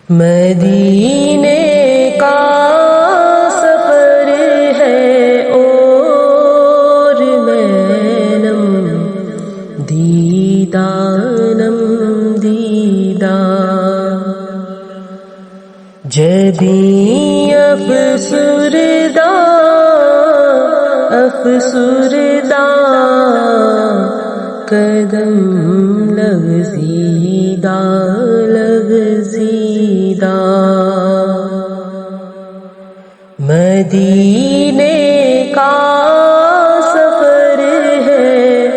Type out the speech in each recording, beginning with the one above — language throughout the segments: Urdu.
مدینے کا سفر ہے اور میں نم دیدہ جبیں افسردہ قدم لغزیدہ مدینے کا سفر ہے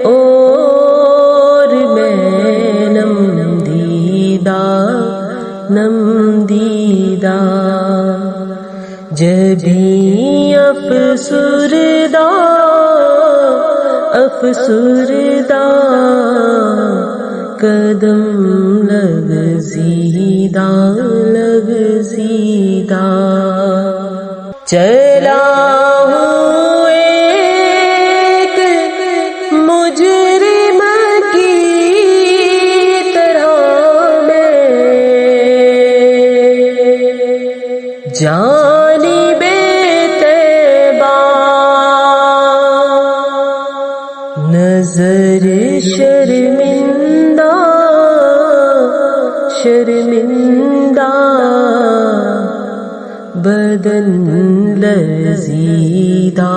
اور میں نم دیدہ جبیں افسردہ قدم لغزیدہ چلا ہوں ایک مجرم کی طرح میں جانب طیبہ نظر شرمندہ بدن لرزیدہ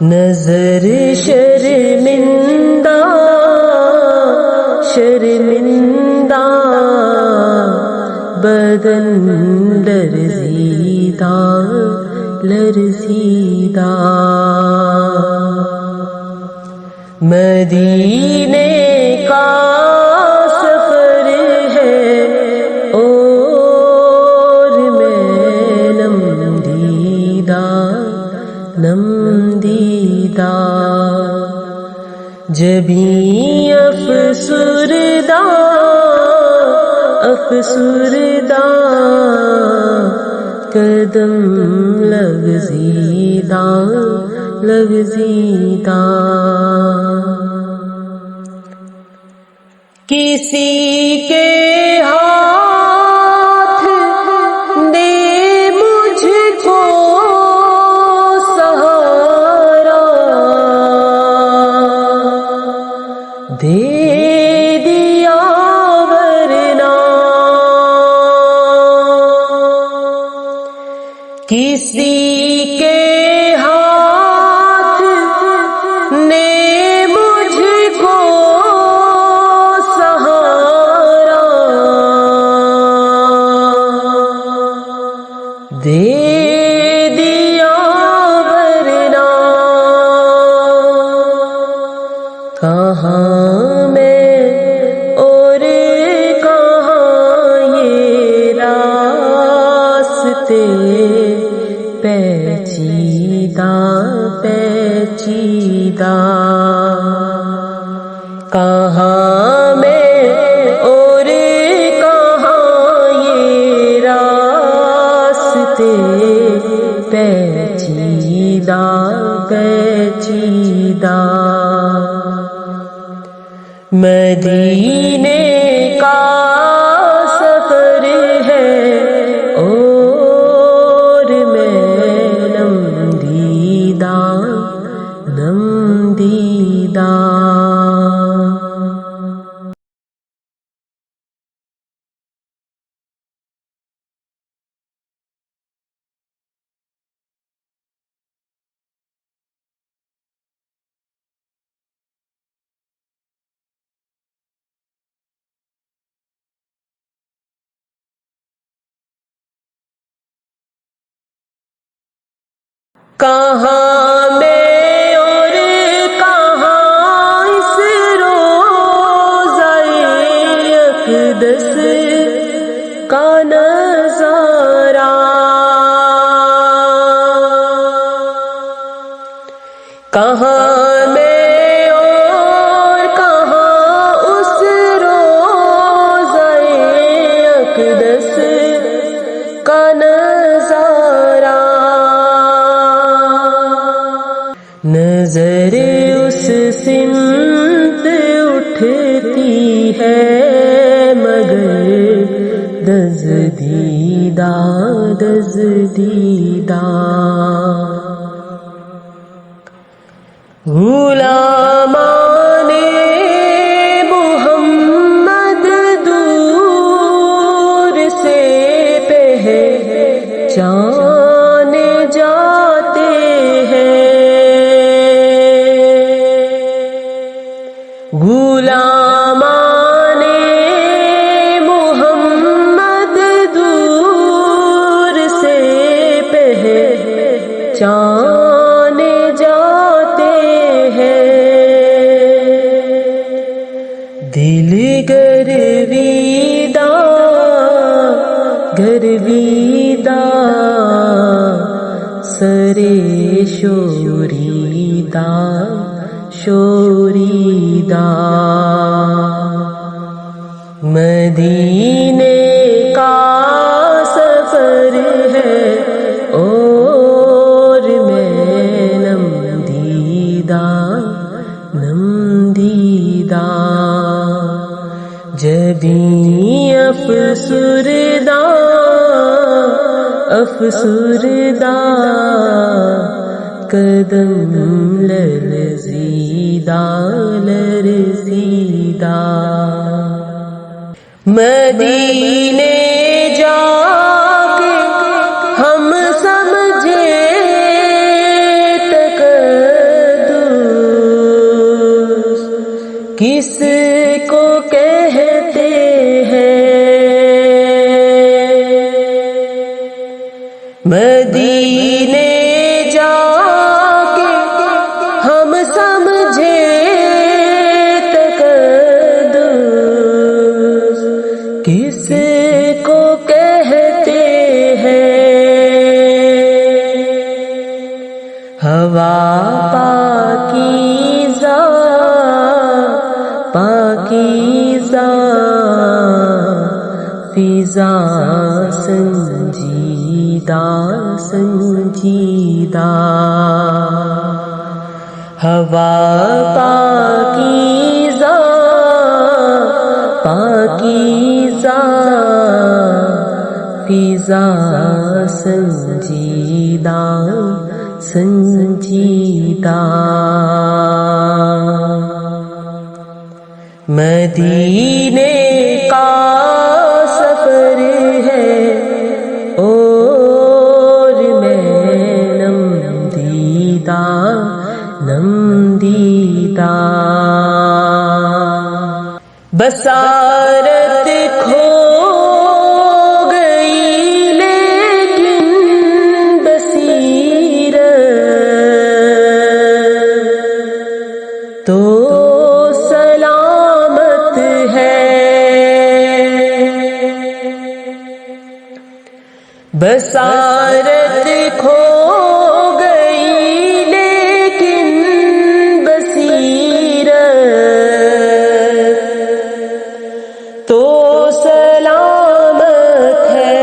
نظر شرمندہ بدن لرزیدہ مدینے کا سفر ہے اور میں نم دیدہ جبیں افسردہ قدم لغزیدہ کسی کے ہاتھ دے مجھ کو سہارا دے دیا ورنہ کسی کے دے دیا ورنہ کہاں میں اور کہاں یہ راستے پیچیدہ کہاں میں اور کہاں یہ راستے پیچیدہ مدینے کا سفر ہے اور میں نم دیدہ کہاں میں اور کہاں اس روضہ اقدس کا نظارہ کہاں میں اور کہاں اس روضہ اقدس کا نظارہ نظر اس سمت اٹھ ہے مگر دزدیدہ دزدیدہ غلامان محمد دور سے پہچانے جاتے ہیں غلامان محمد دور سے پہچانے جاتے ہیں دل گرویدہ گرویدہ سرے شوریدہ شوریدہ مدینے کا سفر ہے اور میں نم دیدہ جبیں افسردہ افسردہ قدم لرزیدہ لرزیدہ مدینے جا کے ہم سمجھے تقدس کس کو کہتے ہیں مدینے جا کے ہم سمجھے تقدس کس کو کہتے ہیں ہوا پاکیزہ پاکیزہ فضا سنجیدہ سنجیدہ ہوا پاکیزہ پاکیزہ فضا سنجیدہ سنجیدہ مدینے کا سفر ہے اور میں نم دیدہ بصارت کھو گئی لیکن بصیرت تو سلامت ہے بصارت کھو گئی لیکن بصیرت تو سلامت ہے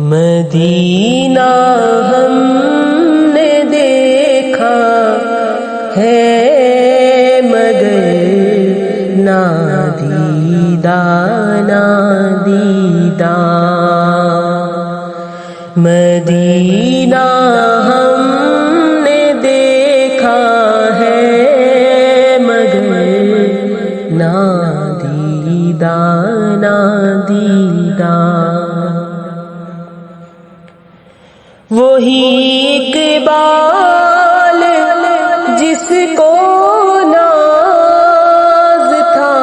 مدینہ ہم نے دیکھا ہے مگر نادیدہ نادیدہ مدینہ ہم نے دیکھا ہے مگر نادیدہ نادیدہ وہی اقبال جس کو ناز تھا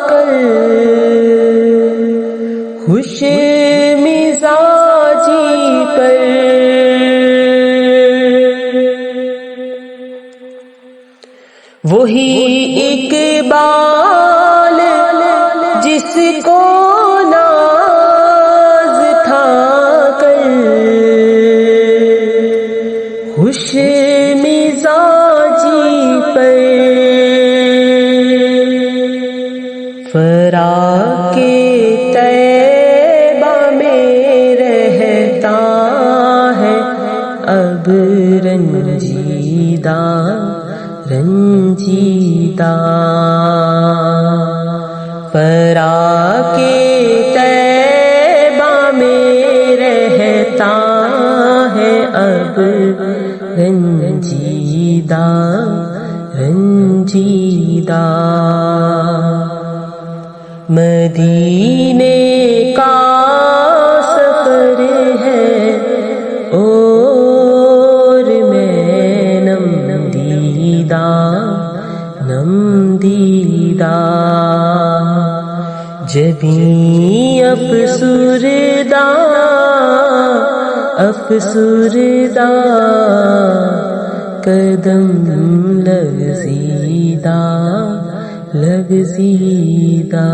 کل خوش مزاجی پر وہی اقبال جس کو ناز تھا کل خوش مزاجی پر فراق طیبہ میں رہتا ہے اب رنجیدہ رنجیدہ فرا کے طیبہ میں رہتا ہے اب رنجیدہ رنجیدہ مدینے کا سفر ہے اور میں نم دیدہ جبیں افسردہ قدم لغزیدہ